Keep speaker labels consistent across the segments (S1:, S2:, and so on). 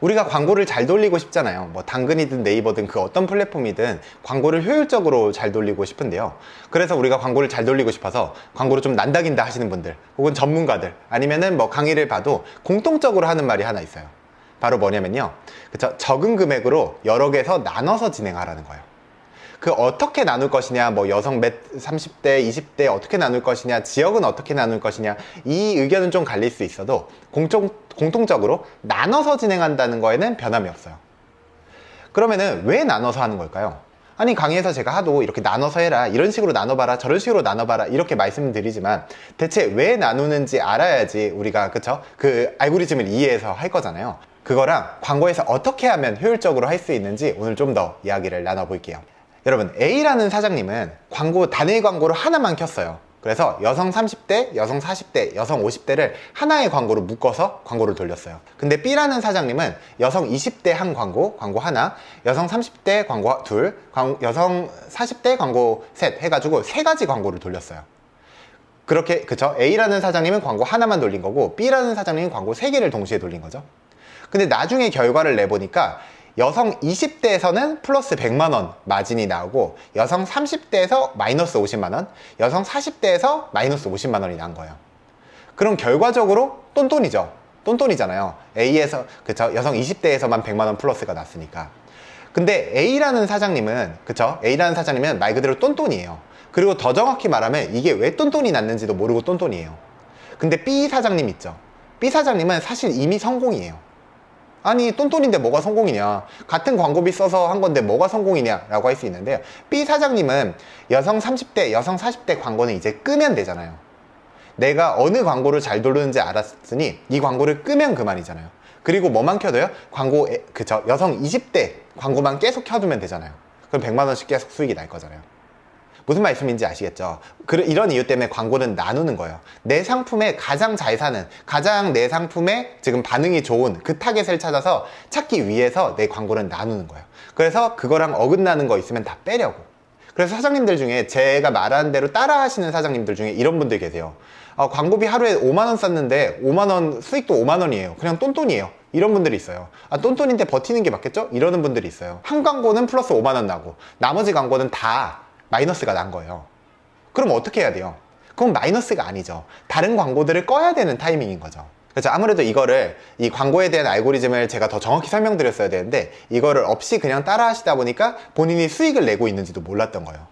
S1: 우리가 광고를 잘 돌리고 싶잖아요. 뭐 당근이든 네이버든 그 어떤 플랫폼이든 광고를 효율적으로 잘 돌리고 싶은데요. 그래서 우리가 광고를 잘 돌리고 싶어서 광고를 좀 난다긴다 하시는 분들, 혹은 전문가들, 아니면은 뭐 강의를 봐도 공통적으로 하는 말이 하나 있어요. 바로 뭐냐면요, 그쵸? 적은 금액으로 여러 개에서 나눠서 진행하라는 거예요. 그 어떻게 나눌 것이냐, 뭐 여성 30대, 20대 어떻게 나눌 것이냐, 지역은 어떻게 나눌 것이냐, 이 의견은 좀 갈릴 수 있어도 공통적으로 나눠서 진행한다는 거에는 변함이 없어요. 그러면은 왜 나눠서 하는 걸까요? 아니, 강의에서 제가 하도 이렇게 나눠서 해라, 이런 식으로 나눠봐라, 저런 식으로 나눠봐라, 이렇게 말씀드리지만 대체 왜 나누는지 알아야지 우리가, 그쵸? 그 알고리즘을 이해해서 할 거잖아요. 그거랑 광고에서 어떻게 하면 효율적으로 할 수 있는지 오늘 좀 더 이야기를 나눠볼게요. 여러분, A라는 사장님은 단일 광고를 하나만 켰어요. 그래서 여성 30대, 여성 40대, 여성 50대를 하나의 광고로 묶어서 광고를 돌렸어요. 근데 B라는 사장님은 여성 20대 한 광고 하나, 여성 30대 광고 둘, 여성 40대 광고 셋 해가지고 세 가지 광고를 돌렸어요. 그렇게, 그쵸? A라는 사장님은 광고 하나만 돌린 거고 B라는 사장님은 광고 세 개를 동시에 돌린 거죠. 근데 나중에 결과를 내보니까 여성 20대에서는 플러스 100만원 마진이 나오고 여성 30대에서 마이너스 50만원, 여성 40대에서 마이너스 50만원이 난 거예요. 그럼 결과적으로 똔똔이죠. 똔똔이잖아요. A에서, 그쵸? 여성 20대에서만 100만원 플러스가 났으니까. 근데 A라는 사장님은, 그쵸? A라는 사장님은 말 그대로 똔똔이에요. 그리고 더 정확히 말하면 이게 왜 똔똔이 났는지도 모르고 똔똔이에요. 근데 B 사장님 있죠? B 사장님은 사실 이미 성공이에요. 아니, 똔똔인데 뭐가 성공이냐, 같은 광고비 써서 한 건데 뭐가 성공이냐 라고 할 수 있는데요, B 사장님은 여성 30대, 여성 40대 광고는 이제 끄면 되잖아요. 내가 어느 광고를 잘 돌리는지 알았으니 이 광고를 끄면 그만이잖아요. 그리고 뭐만 켜도요, 그쵸, 여성 20대 광고만 계속 켜두면 되잖아요. 그럼 100만원씩 계속 수익이 날 거잖아요. 무슨 말씀인지 아시겠죠? 이런 이유 때문에 광고는 나누는 거예요. 내 상품에 가장 잘 사는, 가장 내 상품에 지금 반응이 좋은 그 타겟을 찾아서 찾기 위해서 내 광고는 나누는 거예요. 그래서 그거랑 어긋나는 거 있으면 다 빼려고. 그래서 사장님들 중에 제가 말하는 대로 따라 하시는 사장님들 중에 이런 분들 계세요. 광고비 하루에 5만원 썼는데 5만원, 수익도 5만원이에요. 그냥 똔똔이에요. 이런 분들이 있어요. 똔똔인데 버티는 게 맞겠죠? 이러는 분들이 있어요. 한 광고는 플러스 5만원 나고 나머지 광고는 다 마이너스가 난 거예요. 그럼 어떻게 해야 돼요? 그건 마이너스가 아니죠. 다른 광고들을 꺼야 되는 타이밍인 거죠. 그렇죠. 아무래도 이 광고에 대한 알고리즘을 제가 더 정확히 설명드렸어야 되는데 이거를 없이 그냥 따라 하시다 보니까 본인이 수익을 내고 있는지도 몰랐던 거예요.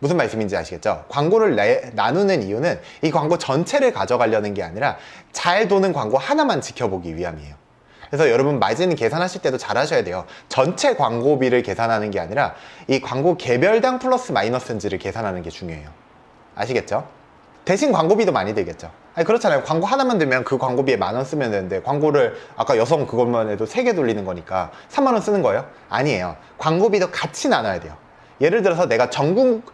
S1: 무슨 말씀인지 아시겠죠? 광고를 나누는 이유는 이 광고 전체를 가져가려는 게 아니라 잘 도는 광고 하나만 지켜보기 위함이에요. 그래서 여러분, 마진 계산하실 때도 잘 하셔야 돼요. 전체 광고비를 계산하는 게 아니라 이 광고 개별당 플러스 마이너스인지를 계산하는 게 중요해요. 아시겠죠? 대신 광고비도 많이 들겠죠. 아니, 그렇잖아요. 광고 하나만 들면 그 광고비에 10,000원 쓰면 되는데 광고를 아까 여성 그것만 해도 3개 돌리는 거니까 30,000원 쓰는 거예요? 아니에요. 광고비도 같이 나눠야 돼요. 예를 들어서 내가 전국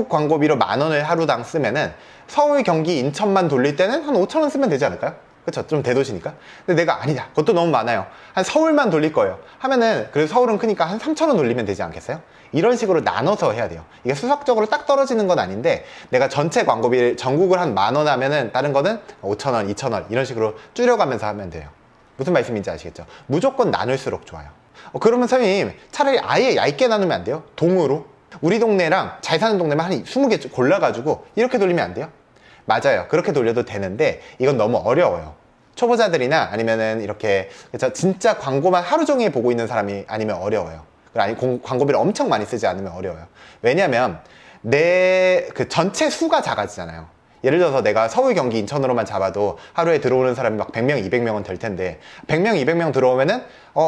S1: 광고비로 10,000원을 하루당 쓰면은 서울, 경기, 인천만 돌릴 때는 한 5,000원 쓰면 되지 않을까요? 그쵸? 좀 대도시니까. 근데 내가 아니다, 그것도 너무 많아요, 한 서울만 돌릴 거예요 하면은, 그래도 서울은 크니까 한 3,000원 돌리면 되지 않겠어요? 이런 식으로 나눠서 해야 돼요. 이게 수석적으로 딱 떨어지는 건 아닌데 내가 전체 광고비를 전국을 한 10,000원 하면은 다른 거는 5,000원, 2,000원 이런 식으로 줄여가면서 하면 돼요. 무슨 말씀인지 아시겠죠? 무조건 나눌수록 좋아요. 그러면 선생님, 차라리 아예 얇게 나누면 안 돼요? 동으로? 우리 동네랑 잘 사는 동네만 한 20개 골라가지고 이렇게 돌리면 안 돼요? 맞아요. 그렇게 돌려도 되는데 이건 너무 어려워요. 초보자들이나 아니면은 이렇게 진짜 광고만 하루 종일 보고 있는 사람이 아니면 어려워요. 아니, 광고비를 엄청 많이 쓰지 않으면 어려워요. 왜냐면 내 그 전체 수가 작아지잖아요. 예를 들어서 내가 서울, 경기, 인천으로만 잡아도 하루에 들어오는 사람이 막 100명, 200명은 될 텐데 100명, 200명 들어오면은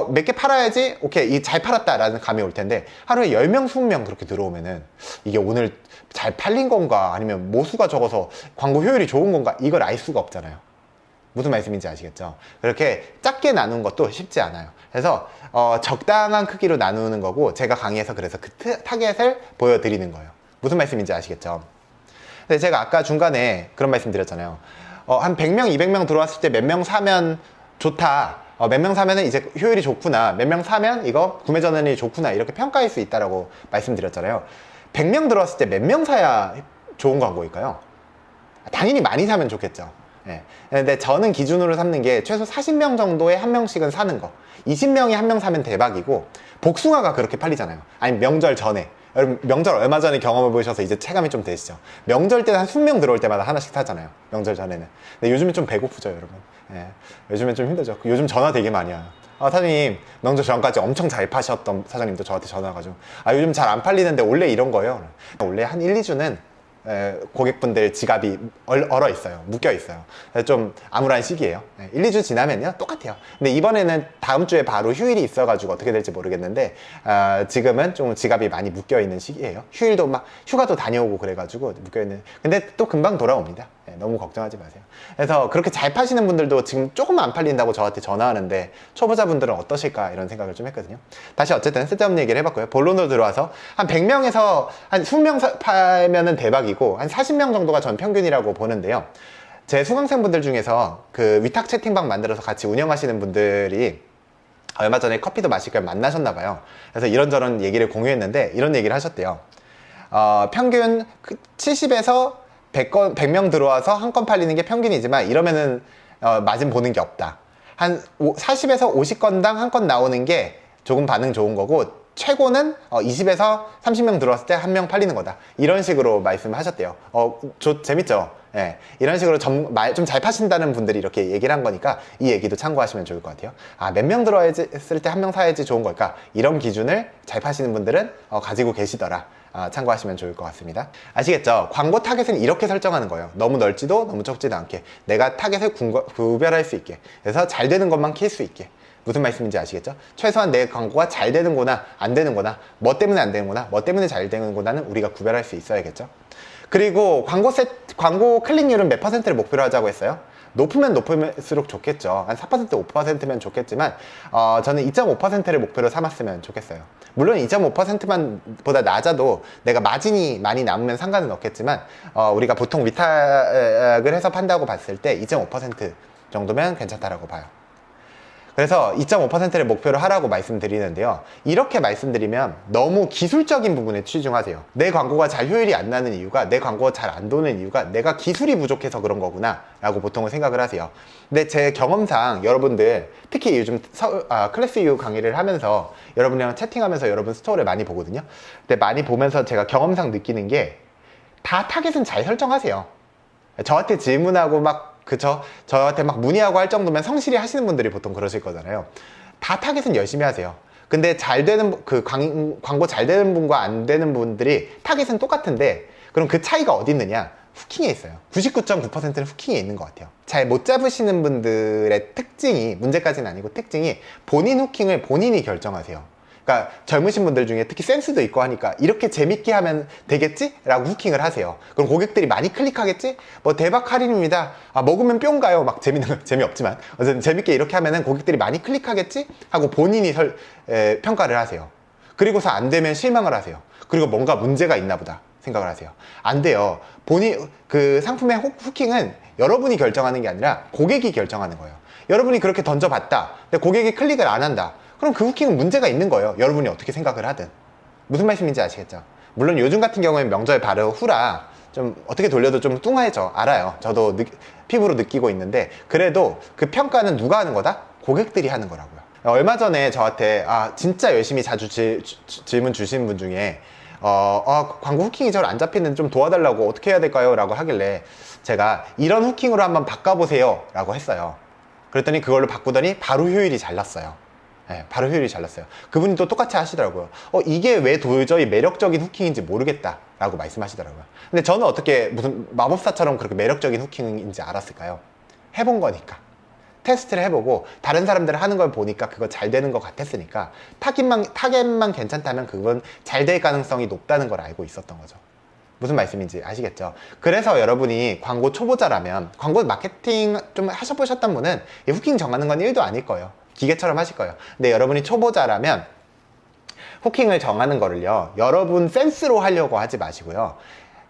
S1: 몇 개 팔아야지 오케이, 잘 팔았다 라는 감이 올 텐데 하루에 10명, 20명 그렇게 들어오면은 이게 오늘 잘 팔린 건가 아니면 모수가 적어서 광고 효율이 좋은 건가 이걸 알 수가 없잖아요. 무슨 말씀인지 아시겠죠? 그렇게 작게 나누는 것도 쉽지 않아요. 그래서 적당한 크기로 나누는 거고, 제가 강의에서 그래서 그 타겟을 보여드리는 거예요. 무슨 말씀인지 아시겠죠? 근데 제가 아까 중간에 그런 말씀 드렸잖아요. 한 100명, 200명 들어왔을 때 몇 명 사면 좋다, 몇 명 사면은 이제 효율이 좋구나, 몇 명 사면 이거 구매 전환이 좋구나, 이렇게 평가할 수 있다라고 말씀드렸잖아요. 100명 들어왔을 때 몇 명 사야 좋은 광고일까요? 당연히 많이 사면 좋겠죠. 예. 근데 저는 기준으로 삼는 게 최소 40명 정도에 한 명씩은 사는 거. 20명이 한 명 사면 대박이고, 복숭아가 그렇게 팔리잖아요. 아니 명절 전에. 여러분 명절 얼마 전에 경험해 보셔서 이제 체감이 좀 되시죠? 명절 때 한 20명 들어올 때마다 하나씩 사잖아요. 명절 전에는. 근데 요즘은 좀 배고프죠, 여러분. 예. 요즘엔 좀 힘들죠. 요즘 전화 되게 많이 와요. 아, 사장님, 명절 전까지 엄청 잘 파셨던 사장님도 저한테 전화 와가지고, 아, 요즘 잘 안 팔리는데 원래 이런 거예요. 원래 한 1, 2주는 고객분들 지갑이 얼어 있어요. 묶여 있어요. 좀 암울한 시기예요. 1, 2주 지나면요 똑같아요. 근데 이번에는 다음 주에 바로 휴일이 있어가지고 어떻게 될지 모르겠는데, 지금은 좀 지갑이 많이 묶여 있는 시기예요. 휴일도 막 휴가도 다녀오고 그래가지고 묶여 있는. 근데 또 금방 돌아옵니다. 너무 걱정하지 마세요. 그래서 그렇게 잘 파시는 분들도 지금 조금 안 팔린다고 저한테 전화하는데, 초보자분들은 어떠실까 이런 생각을 좀 했거든요. 다시 어쨌든 쓸데없는 얘기를 해봤고요. 본론으로 들어와서 한 100명에서 한 20명 팔면은 대박이고, 한 40명 정도가 전 평균이라고 보는데요. 제 수강생분들 중에서 그 위탁 채팅방 만들어서 같이 운영하시는 분들이 얼마 전에 커피도 마실 걸 만나셨나봐요. 그래서 이런저런 얘기를 공유했는데 이런 얘기를 하셨대요. 평균 70에서 100명 들어와서 한 건 팔리는 게 평균이지만, 이러면은 마진 보는 게 없다. 한 40에서 50건당 한 건 나오는 게 조금 반응 좋은 거고, 최고는 20에서 30명 들어왔을 때 한 명 팔리는 거다. 이런 식으로 말씀하셨대요. 재밌죠? 예. 이런 식으로 좀 잘 파신다는 분들이 이렇게 얘기를 한 거니까 이 얘기도 참고하시면 좋을 것 같아요. 아, 몇 명 들어왔을 때 한 명 사야지 좋은 걸까? 이런 기준을 잘 파시는 분들은 가지고 계시더라. 참고하시면 좋을 것 같습니다. 아시겠죠? 광고 타겟은 이렇게 설정하는 거예요. 너무 넓지도 너무 적지도 않게, 내가 타겟을 구별할 수 있게, 그래서 잘 되는 것만 킬 수 있게. 무슨 말씀인지 아시겠죠? 최소한 내 광고가 잘 되는구나 안 되는구나, 뭐 때문에 안 되는구나, 뭐 때문에 잘 되는구나는 우리가 구별할 수 있어야겠죠. 그리고 광고 클릭률은 몇 %를 목표로 하자고 했어요? 높으면 높을수록 좋겠죠. 한 4%, 5%면 좋겠지만, 저는 2.5%를 목표로 삼았으면 좋겠어요. 물론 2.5%만 보다 낮아도 내가 마진이 많이 남으면 상관은 없겠지만, 우리가 보통 위탁을 해서 판다고 봤을 때 2.5% 정도면 괜찮다라고 봐요. 그래서 2.5%를 목표로 하라고 말씀드리는데요. 이렇게 말씀드리면 너무 기술적인 부분에 치중하세요. 내 광고가 잘 효율이 안 나는 이유가, 내 광고가 잘 안 도는 이유가 내가 기술이 부족해서 그런 거구나 라고 보통은 생각을 하세요. 근데 제 경험상 여러분들, 특히 요즘 클래스 U 강의를 하면서 여러분이랑 채팅하면서 여러분 스토어를 많이 보거든요. 근데 많이 보면서 제가 경험상 느끼는 게, 다 타겟은 잘 설정하세요. 저한테 질문하고 막 저한테 막 문의하고 할 정도면 성실히 하시는 분들이 보통 그러실 거잖아요. 다 타겟은 열심히 하세요. 근데 잘 되는, 광고 잘 되는 분과 안 되는 분들이 타겟은 똑같은데, 그럼 그 차이가 어디 있느냐? 후킹에 있어요. 99.9%는 후킹에 있는 것 같아요. 잘 못 잡으시는 분들의 특징이, 문제까지는 아니고 특징이, 본인 후킹을 본인이 결정하세요. 그러니까 젊으신 분들 중에 특히 센스도 있고 하니까 이렇게 재밌게 하면 되겠지? 라고 후킹을 하세요. 그럼 고객들이 많이 클릭하겠지? 뭐 대박 할인입니다. 먹으면 뿅 가요. 막 재미없지만 어쨌든 재밌게 이렇게 하면은 고객들이 많이 클릭하겠지? 하고 본인이 평가를 하세요. 그리고서 안 되면 실망을 하세요. 그리고 뭔가 문제가 있나 보다 생각을 하세요. 안 돼요. 그 상품의 후킹은 여러분이 결정하는 게 아니라 고객이 결정하는 거예요. 여러분이 그렇게 던져봤다. 근데 고객이 클릭을 안 한다. 그럼 그 후킹은 문제가 있는 거예요. 여러분이 어떻게 생각을 하든. 무슨 말씀인지 아시겠죠? 물론 요즘 같은 경우에는 명절 바로 후라 좀 어떻게 돌려도 좀 뚱해져. 알아요. 저도 피부로 느끼고 있는데, 그래도 그 평가는 누가 하는 거다? 고객들이 하는 거라고요. 얼마 전에 저한테 진짜 열심히 자주 질문 주시는 분 중에 광고 후킹이 잘 안 잡히는데 좀 도와달라고, 어떻게 해야 될까요? 라고 하길래 제가 이런 후킹으로 한번 바꿔보세요 라고 했어요. 그랬더니 그걸로 바꾸더니 바로 효율이 잘 났어요. 네, 바로 효율이 잘 났어요. 그분이 또 똑같이 하시더라고요. 이게 왜 도저히 매력적인 후킹인지 모르겠다 라고 말씀하시더라고요. 근데 저는 어떻게 무슨 마법사처럼 그렇게 매력적인 후킹인지 알았을까요? 해본 거니까. 테스트를 해보고 다른 사람들 하는 걸 보니까 그거 잘 되는 것 같았으니까, 타겟만 괜찮다면 그건 잘 될 가능성이 높다는 걸 알고 있었던 거죠. 무슨 말씀인지 아시겠죠? 그래서 여러분이 광고 초보자라면, 광고 마케팅 좀 하셔보셨던 분은 이 후킹 정하는 건 1도 아닐 거예요. 기계처럼 하실 거예요. 근데 여러분이 초보자라면 후킹을 정하는 거를요, 여러분 센스로 하려고 하지 마시고요.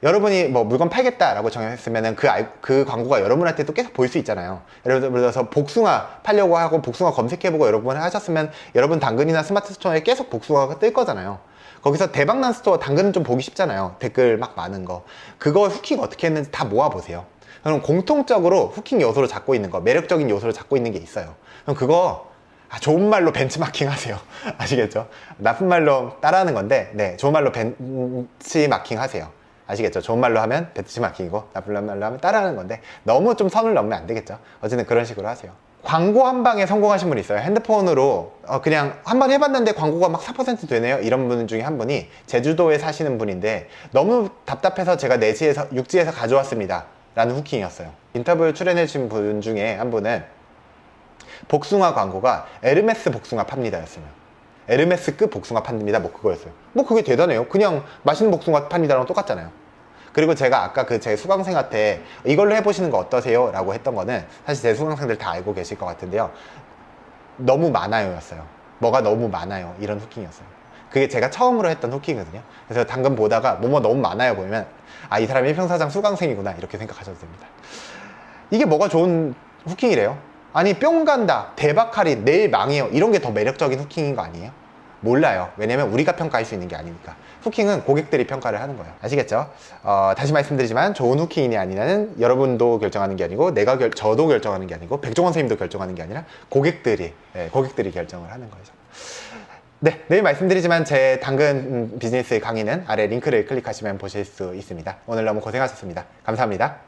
S1: 여러분이 뭐 물건 팔겠다라고 정했으면은 그 광고가 여러분한테 또 계속 보일 수 있잖아요. 예를 들어서 복숭아 팔려고 하고 복숭아 검색해보고 여러분 하셨으면 여러분 당근이나 스마트 스토어에 계속 복숭아가 뜰 거잖아요. 거기서 대박난 스토어 당근은 좀 보기 쉽잖아요. 댓글 막 많은 거. 그거 후킹 어떻게 했는지 다 모아보세요. 그럼 공통적으로 후킹 요소로 잡고 있는 거, 매력적인 요소를 잡고 있는 게 있어요. 그럼 그거 좋은 말로 벤치마킹 하세요. 아시겠죠? 나쁜 말로 따라하는 건데, 네, 좋은 말로 벤치마킹 하세요. 아시겠죠? 좋은 말로 하면 벤치마킹이고 나쁜 말로 하면 따라하는 건데 너무 좀 선을 넘으면 안 되겠죠? 어쨌든 그런 식으로 하세요. 광고 한 방에 성공하신 분이 있어요. 핸드폰으로 그냥 한 번 해봤는데 광고가 막 4% 되네요. 이런 분 중에 한 분이 제주도에 사시는 분인데 너무 답답해서 제가 4시에서 육지에서 가져왔습니다 라는 후킹이었어요. 인터뷰 출연해 주신 분 중에 한 분은 복숭아 광고가 에르메스 복숭아 팝니다 였어요. 에르메스급 복숭아 팝니다, 뭐 그거였어요. 뭐 그게 대단해요. 그냥 맛있는 복숭아 팝니다랑 똑같잖아요. 그리고 제가 아까 그 제 수강생한테 이걸로 해보시는 거 어떠세요? 라고 했던 거는 사실 제 수강생들 다 알고 계실 것 같은데요. 너무 많아요 였어요. 뭐가 너무 많아요, 이런 후킹이었어요. 그게 제가 처음으로 했던 후킹이거든요. 그래서 당근 보다가 뭐뭐 너무 많아요 보면 이 사람이 일평사장 수강생이구나 이렇게 생각하셔도 됩니다. 이게 뭐가 좋은 후킹이래요? 아니 뿅 간다, 대박 할인, 내일 망해요, 이런 게 더 매력적인 후킹인 거 아니에요? 몰라요. 왜냐면 우리가 평가할 수 있는 게 아니니까. 후킹은 고객들이 평가를 하는 거예요. 아시겠죠? 다시 말씀드리지만 좋은 후킹이냐 아니냐는 여러분도 결정하는 게 아니고 저도 결정하는 게 아니고 백종원 선생님도 결정하는 게 아니라 고객들이 결정을 하는 거죠. 네, 내일 말씀드리지만 제 당근 비즈니스 강의는 아래 링크를 클릭하시면 보실 수 있습니다. 오늘 너무 고생하셨습니다. 감사합니다.